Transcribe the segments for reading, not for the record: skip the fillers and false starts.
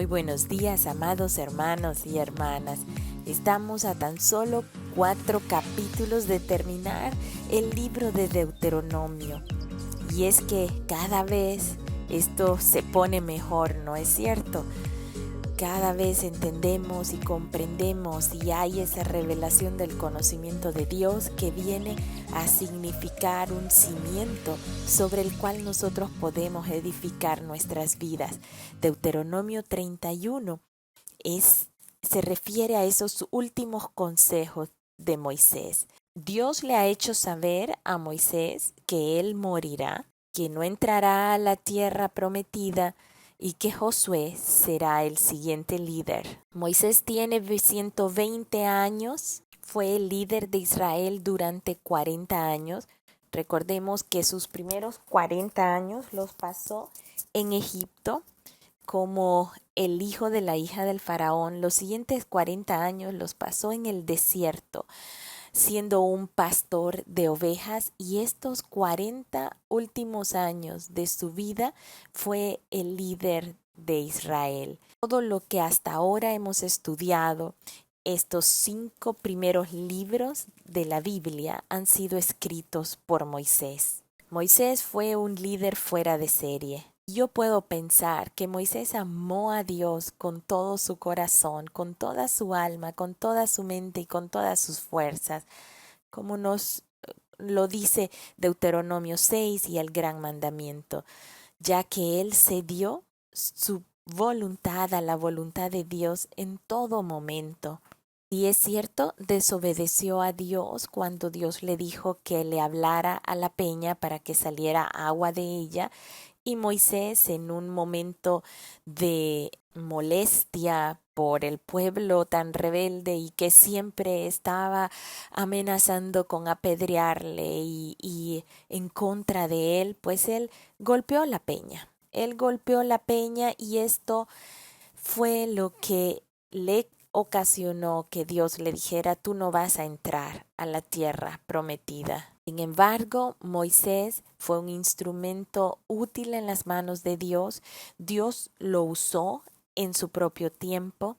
buenos días, amados hermanos y hermanas. Estamos a tan solo 4 capítulos de terminar el libro de Deuteronomio. Y es que cada vez esto se pone mejor, ¿no es cierto? Cada vez entendemos y comprendemos y hay esa revelación del conocimiento de Dios que viene a significar un cimiento sobre el cual nosotros podemos edificar nuestras vidas. Deuteronomio 31 se refiere a esos últimos consejos de Moisés. Dios le ha hecho saber a Moisés que él morirá, que no entrará a la tierra prometida y que Josué será el siguiente líder. Moisés tiene 120 años, fue el líder de Israel durante 40 años. Recordemos que sus primeros 40 años los pasó en Egipto como el hijo de la hija del faraón. Los siguientes 40 años los pasó en el desierto, siendo un pastor de ovejas, y estos 40 últimos años de su vida fue el líder de Israel. Todo lo que hasta ahora hemos estudiado, estos 5 primeros libros de la Biblia, han sido escritos por Moisés. Moisés fue un líder fuera de serie. Yo puedo pensar que Moisés amó a Dios con todo su corazón, con toda su alma, con toda su mente y con todas sus fuerzas, como nos lo dice Deuteronomio 6 y el gran mandamiento, ya que él cedió su voluntad a la voluntad de Dios en todo momento. Y es cierto, desobedeció a Dios cuando Dios le dijo que le hablara a la peña para que saliera agua de ella. Y Moisés, en un momento de molestia por el pueblo tan rebelde y que siempre estaba amenazando con apedrearle y en contra de él, pues él golpeó la peña. Él golpeó la peña y esto fue lo que le ocasionó que Dios le dijera: tú no vas a entrar a la tierra prometida. Sin embargo, Moisés fue un instrumento útil en las manos de Dios. Dios lo usó en su propio tiempo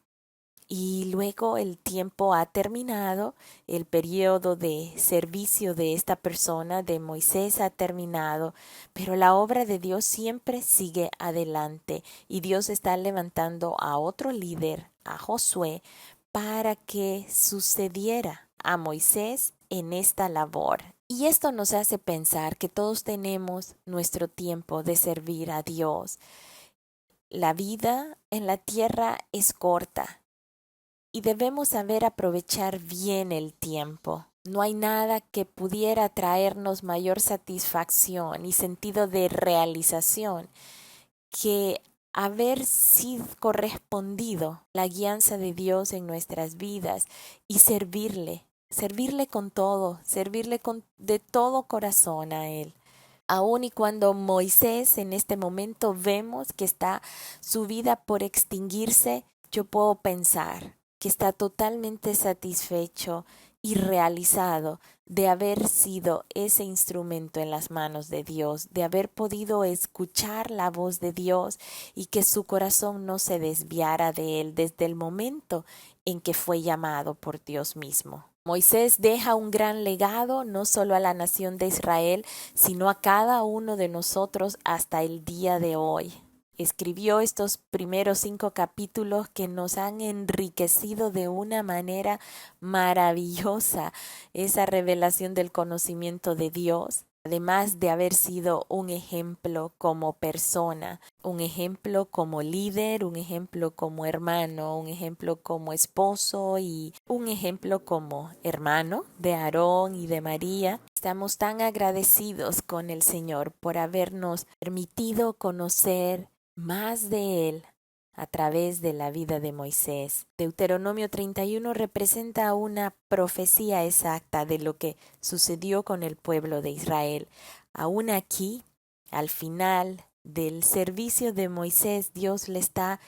y luego el tiempo ha terminado, el periodo de servicio de esta persona, de Moisés, ha terminado, pero la obra de Dios siempre sigue adelante y Dios está levantando a otro líder, a Josué, para que sucediera a Moisés en esta labor. Y esto nos hace pensar que todos tenemos nuestro tiempo de servir a Dios. La vida en la tierra es corta y debemos saber aprovechar bien el tiempo. No hay nada que pudiera traernos mayor satisfacción y sentido de realización que haber sido correspondido la guianza de Dios en nuestras vidas y servirle con todo, de todo corazón a Él. Aun y cuando Moisés en este momento vemos que está su vida por extinguirse, yo puedo pensar que está totalmente satisfecho y realizado de haber sido ese instrumento en las manos de Dios, de haber podido escuchar la voz de Dios y que su corazón no se desviara de él desde el momento en que fue llamado por Dios mismo. Moisés deja un gran legado no solo a la nación de Israel, sino a cada uno de nosotros hasta el día de hoy. Escribió estos primeros 5 capítulos que nos han enriquecido de una manera maravillosa esa revelación del conocimiento de Dios, además de haber sido un ejemplo como persona, un ejemplo como líder, un ejemplo como hermano, un ejemplo como esposo y un ejemplo como hermano de Aarón y de María. Estamos tan agradecidos con el Señor por habernos permitido conocer más de Él a través de la vida de Moisés. Deuteronomio 31 representa una profecía exacta de lo que sucedió con el pueblo de Israel. Aún aquí, al final del servicio de Moisés, Dios le está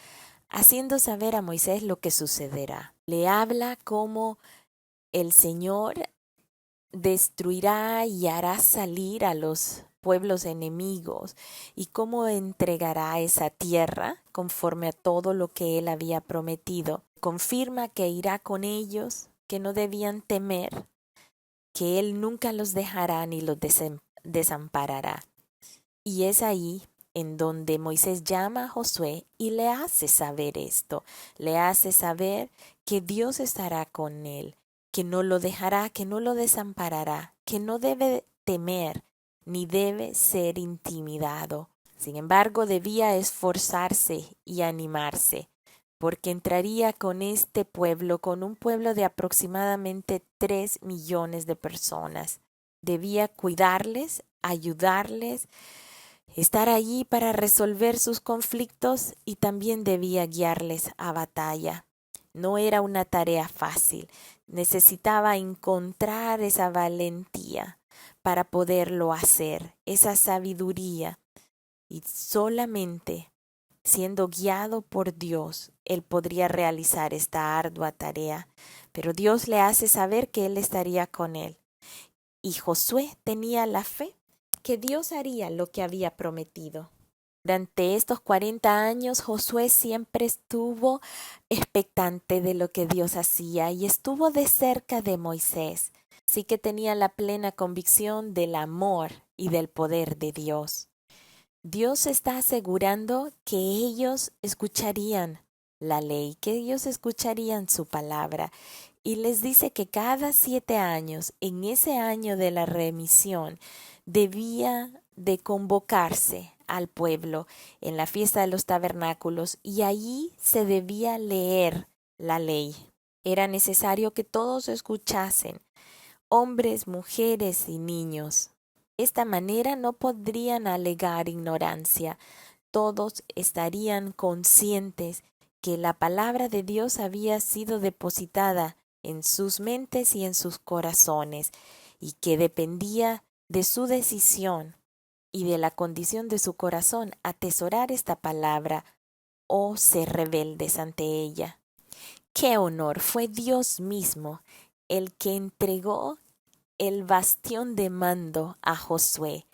haciendo saber a Moisés lo que sucederá. Le habla cómo el Señor destruirá y hará salir a los pueblos enemigos y cómo entregará esa tierra conforme a todo lo que él había prometido. Confirma que irá con ellos, que no debían temer, que él nunca los dejará ni los desamparará. Y es ahí en donde Moisés llama a Josué y le hace saber esto, le hace saber que Dios estará con él, que no lo dejará, que no lo desamparará, que no debe temer ni debe ser intimidado. Sin embargo, debía esforzarse y animarse, porque entraría con este pueblo, con un pueblo de aproximadamente 3 millones de personas. Debía cuidarles, ayudarles, estar allí para resolver sus conflictos y también debía guiarles a batalla. No era una tarea fácil, necesitaba encontrar esa valentía para poderlo hacer, esa sabiduría, y solamente siendo guiado por Dios, él podría realizar esta ardua tarea. Pero Dios le hace saber que él estaría con él. Y Josué tenía la fe que Dios haría lo que había prometido. Durante estos 40 años, Josué siempre estuvo expectante de lo que Dios hacía y estuvo de cerca de Moisés. Así que tenía la plena convicción del amor y del poder de Dios. Dios está asegurando que ellos escucharían la ley, que ellos escucharían su palabra. Y les dice que cada 7 años, en ese año de la remisión, debía de convocarse al pueblo en la fiesta de los tabernáculos y allí se debía leer la ley. Era necesario que todos escuchasen, hombres, mujeres y niños. De esta manera no podrían alegar ignorancia. Todos estarían conscientes que la palabra de Dios había sido depositada en sus mentes y en sus corazones, y que dependía de su decisión y de la condición de su corazón atesorar esta palabra o ser rebeldes ante ella. ¡Qué honor! Fue Dios mismo el que entregó el bastión de mando a Josué.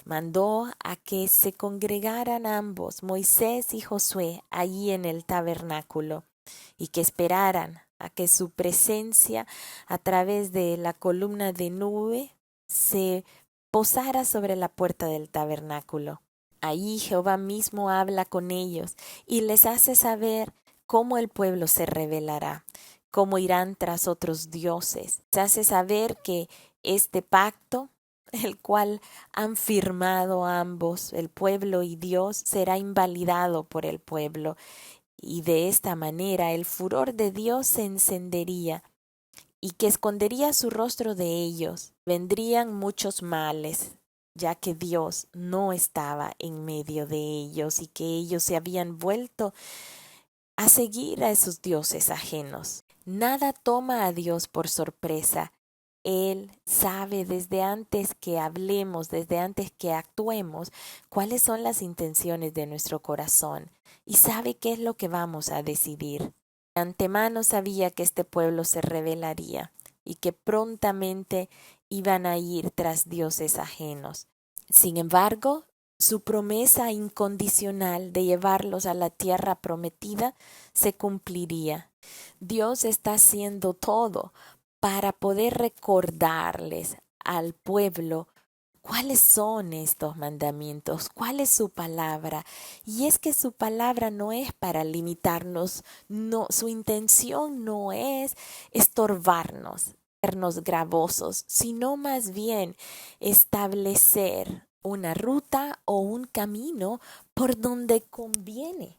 Mandó a que se congregaran ambos, Moisés y Josué, allí en el tabernáculo, y que esperaran a que su presencia a través de la columna de nube se posara sobre la puerta del tabernáculo. Allí Jehová mismo habla con ellos y les hace saber cómo el pueblo se rebelará, cómo irán tras otros dioses. Les hace saber que este pacto, el cual han firmado ambos, el pueblo y Dios, será invalidado por el pueblo. Y de esta manera el furor de Dios se encendería y que escondería su rostro de ellos. Vendrían muchos males, ya que Dios no estaba en medio de ellos y que ellos se habían vuelto a seguir a esos dioses ajenos. Nada toma a Dios por sorpresa. Él sabe desde antes que hablemos, desde antes que actuemos, cuáles son las intenciones de nuestro corazón y sabe qué es lo que vamos a decidir. De antemano sabía que este pueblo se rebelaría y que prontamente iban a ir tras dioses ajenos. Sin embargo, su promesa incondicional de llevarlos a la tierra prometida se cumpliría. Dios está haciendo todo para poder recordarles al pueblo cuáles son estos mandamientos, cuál es su palabra. Y es que su palabra no es para limitarnos, no, su intención no es estorbarnos, hacernos gravosos, sino más bien establecer una ruta o un camino por donde conviene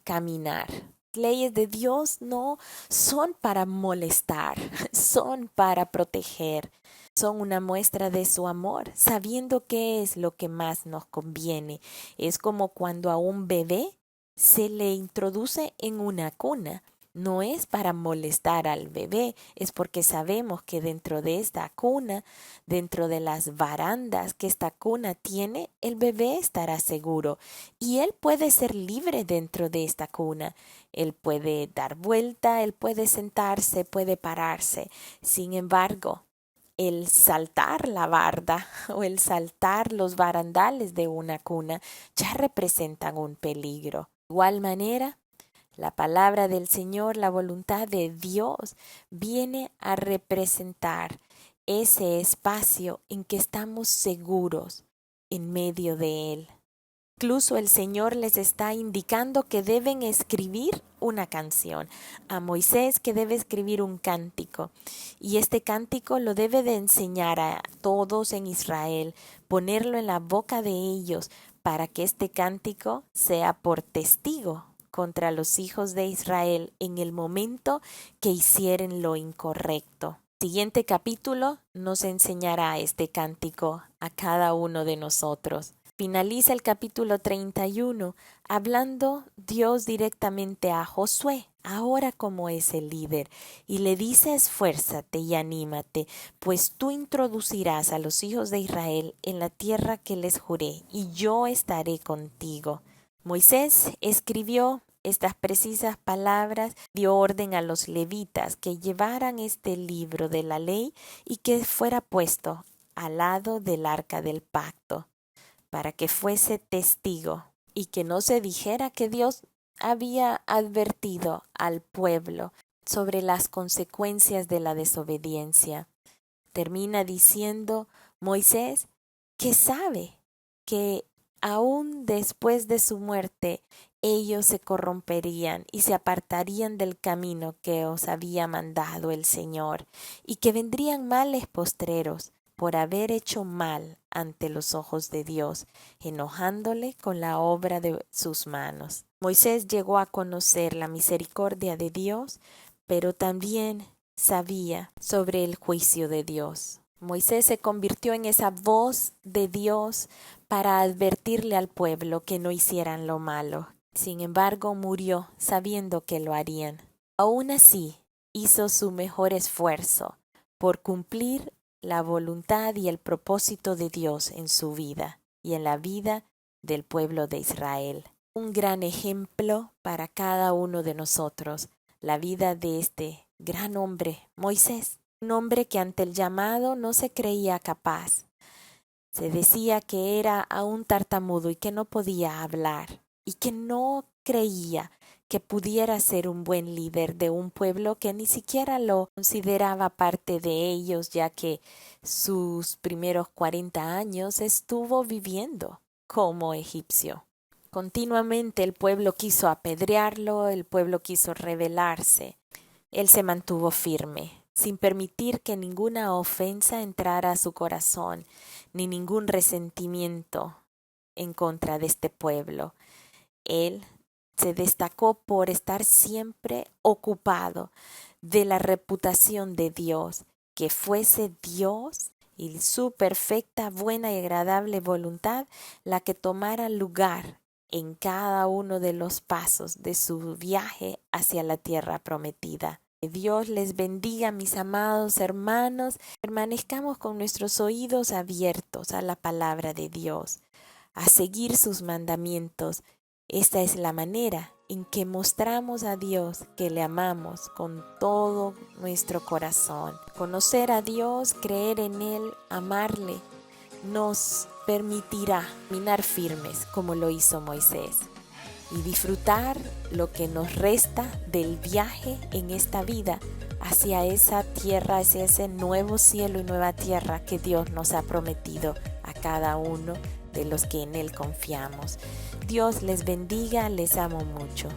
caminar. Leyes de Dios no son para molestar, son para proteger, son una muestra de su amor, sabiendo qué es lo que más nos conviene. Es como cuando a un bebé se le introduce en una cuna. No es para molestar al bebé, es porque sabemos que dentro de esta cuna, dentro de las barandas que esta cuna tiene, el bebé estará seguro y él puede ser libre dentro de esta cuna. Él puede dar vuelta, él puede sentarse, puede pararse. Sin embargo, el saltar la barda o el saltar los barandales de una cuna ya representan un peligro. De igual manera, la palabra del Señor, la voluntad de Dios, viene a representar ese espacio en que estamos seguros en medio de Él. Incluso el Señor les está indicando que deben escribir una canción. A Moisés que debe escribir un cántico. Y este cántico lo debe de enseñar a todos en Israel, ponerlo en la boca de ellos para que este cántico sea por testigo contra los hijos de Israel en el momento que hicieren lo incorrecto. El siguiente capítulo nos enseñará este cántico a cada uno de nosotros. Finaliza el capítulo 31 hablando Dios directamente a Josué, ahora como es el líder, y le dice: esfuérzate y anímate, pues tú introducirás a los hijos de Israel en la tierra que les juré, y yo estaré contigo. Moisés escribió estas precisas palabras, dio orden a los levitas que llevaran este libro de la ley y que fuera puesto al lado del arca del pacto, para que fuese testigo y que no se dijera que Dios había advertido al pueblo sobre las consecuencias de la desobediencia. Termina diciendo Moisés que sabe que aún después de su muerte ellos se corromperían y se apartarían del camino que os había mandado el Señor, y que vendrían males postreros por haber hecho mal ante los ojos de Dios, enojándole con la obra de sus manos. Moisés llegó a conocer la misericordia de Dios, pero también sabía sobre el juicio de Dios. Moisés se convirtió en esa voz de Dios para advertirle al pueblo que no hicieran lo malo. Sin embargo, murió sabiendo que lo harían. Aún así, hizo su mejor esfuerzo por cumplir la voluntad y el propósito de Dios en su vida y en la vida del pueblo de Israel. Un gran ejemplo para cada uno de nosotros, la vida de este gran hombre, Moisés, un hombre que ante el llamado no se creía capaz. Se decía que era aún tartamudo y que no podía hablar, y que no creía que pudiera ser un buen líder de un pueblo que ni siquiera lo consideraba parte de ellos, ya que sus primeros 40 años estuvo viviendo como egipcio. Continuamente el pueblo quiso apedrearlo, el pueblo quiso rebelarse. Él se mantuvo firme, sin permitir que ninguna ofensa entrara a su corazón, ni ningún resentimiento en contra de este pueblo. Él se destacó por estar siempre ocupado de la reputación de Dios, que fuese Dios y su perfecta, buena y agradable voluntad la que tomara lugar en cada uno de los pasos de su viaje hacia la tierra prometida. Que Dios les bendiga, mis amados hermanos. Permanezcamos con nuestros oídos abiertos a la palabra de Dios, a seguir sus mandamientos. Esta es la manera en que mostramos a Dios que le amamos con todo nuestro corazón. Conocer a Dios, creer en Él, amarle, nos permitirá caminar firmes como lo hizo Moisés y disfrutar lo que nos resta del viaje en esta vida hacia esa tierra, hacia ese nuevo cielo y nueva tierra que Dios nos ha prometido a cada uno de los que en Él confiamos. Dios les bendiga, les amo mucho.